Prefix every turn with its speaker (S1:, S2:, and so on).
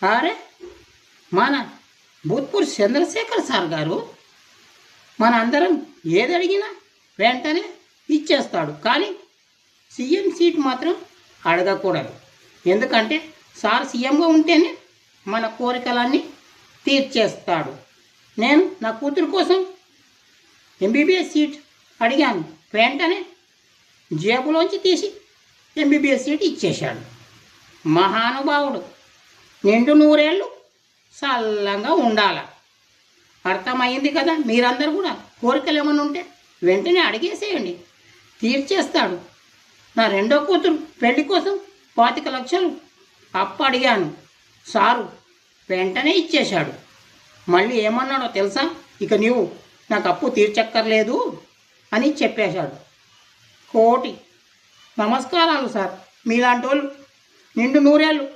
S1: అరే మన భూత్పూర్ చంద్రశేఖర్ సార్ గారు మన అందరం ఏది అడిగినా వెంటనే ఇచ్చేస్తాడు. కానీ సీఎం సీట్ మాత్రం అడగకూడదు. ఎందుకంటే సార్ సీఎంగా ఉంటేనే మన కోరికలన్నీ తీర్చేస్తాడు. నేను నా కూతురు కోసం ఎంబీబీఎస్ సీట్ అడిగాను. వెంటనే జేబులోంచి తీసి ఎంబీబీఎస్ సీట్ ఇచ్చేశాడు. మహానుభావుడు. నిండు నూరేళ్ళు చల్లంగా ఉండాల. అర్థమైంది కదా? మీరందరూ కూడా కోరికలు ఏమైనా ఉంటే వెంటనే అడిగేసేయండి, తీర్చేస్తాడు. నా రెండో కూతురు పెళ్లి కోసం 25 లక్షలు అప్పు అడిగాను. సారు వెంటనే ఇచ్చేశాడు. మళ్ళీ ఏమన్నాడో తెలుసా? ఇక నీవు నాకు అప్పు తీర్చక్కర్లేదు అని చెప్పేశాడు. కోటి నమస్కారాలు సార్. మీలాంటి వాళ్ళు నిండు నూరేళ్ళు